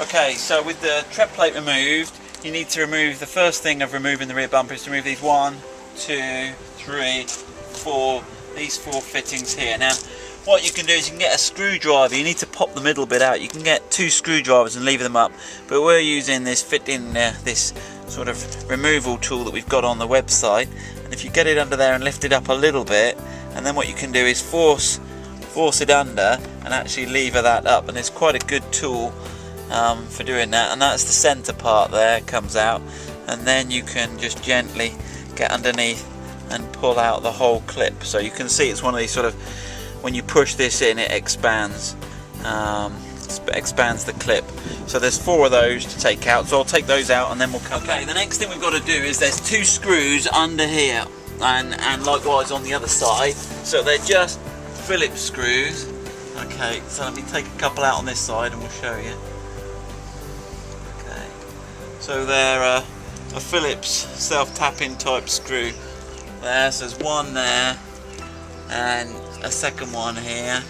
Okay, so with the tread plate removed, you need to remove, the first thing of removing the rear bumper is to remove these 1, 2, 3, 4, these 4 fittings here. Now, what you can do is you can get a screwdriver. You need to pop the middle bit out. You can get 2 screwdrivers and lever them up, but we're using this this sort of removal tool that we've got on the website. And if you get it under there and lift it up a little bit, and then what you can do is force it under and actually lever that up, and it's quite a good tool for doing that. And that's the center part there, comes out, and then you can just gently get underneath and pull out the whole clip. So you can see it's one of these sort of, when you push this in, it expands the clip. So there's 4 of those to take out, so I'll take those out and then we'll come back. The next thing we've got to do is there's 2 screws under here and likewise on the other side, so they're just Phillips screws. Okay, so let me take a couple out on this side and we'll show you. Okay, so they're a Phillips self-tapping type screw there, so there's one there and a second one here.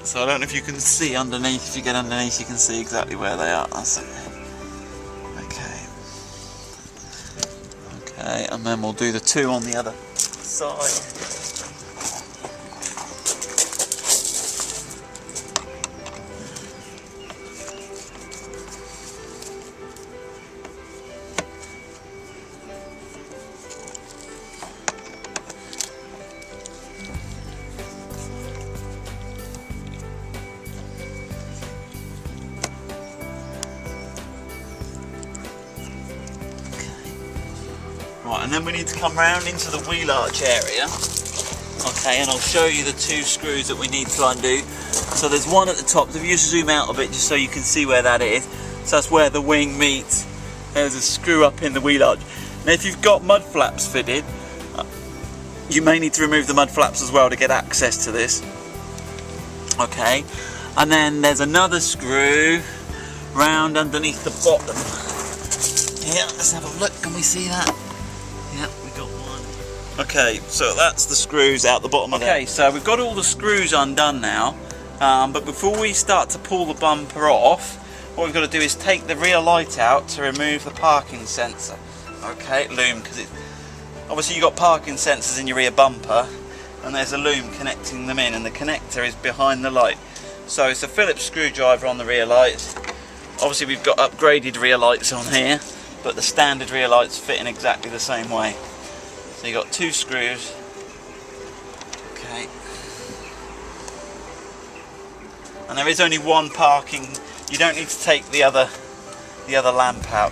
So I don't know if you can see underneath. If you get underneath, you can see exactly where they are. That's it. Okay, and then we'll do the 2 on the other side. Right, and then we need to come round into the wheel arch area. Okay, and I'll show you the 2 screws that we need to undo. So there's one at the top. So if you just zoom out a bit just so you can see where that is. So that's where the wing meets. There's a screw up in the wheel arch. Now if you've got mud flaps fitted, you may need to remove the mud flaps as well to get access to this. Okay, and then there's another screw round underneath the bottom. Here, let's have a look. Can we see that? Yep, we got one. Okay, so that's the screws out the bottom of there. Okay, so we've got all the screws undone now, but before we start to pull the bumper off, what we've got to do is take the rear light out to remove the parking sensor. Okay, loom, because obviously you've got parking sensors in your rear bumper, and there's a loom connecting them in, and the connector is behind the light. So it's a Phillips screwdriver on the rear lights. Obviously we've got upgraded rear lights on here, but the standard rear lights fit in exactly the same way. So you've got 2 screws. Okay. And there is only one parking. You don't need to take the other lamp out.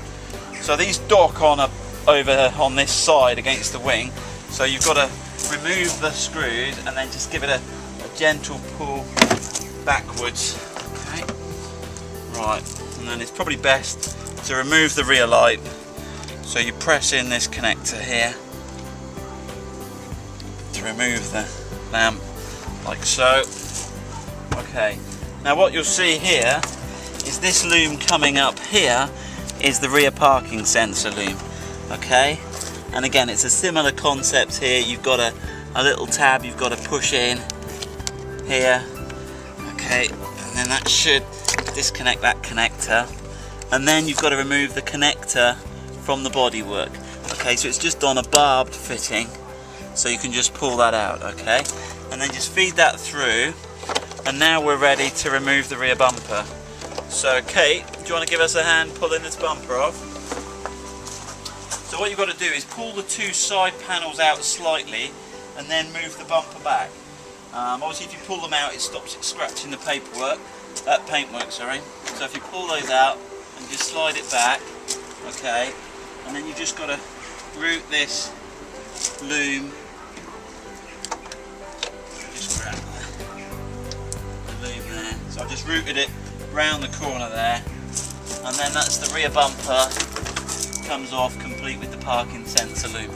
So these dock on over on this side against the wing. So you've got to remove the screws and then just give it a gentle pull backwards. Okay. Right. And then it's probably best to remove the rear light, so you press in this connector here to remove the lamp, like so. Okay, now what you'll see here is this loom coming up here is the rear parking sensor loom. Okay, and again it's a similar concept here. You've got a little tab you've got to push in here. Okay, and then that should disconnect that connector. And then you've got to remove the connector from the bodywork. Okay, so it's just on a barbed fitting, so you can just pull that out. Okay, and then just feed that through, and now we're ready to remove the rear bumper. So Kate, do you want to give us a hand pulling this bumper off? So what you've got to do is pull the 2 side panels out slightly and then move the bumper back. Obviously if you pull them out, it stops it scratching the paintwork, sorry. So if you pull those out and just slide it back, okay, and then you've just got to route this loom, just grab the loom there. So I've just routed it round the corner there, and then that's the rear bumper comes off complete with the parking sensor loom.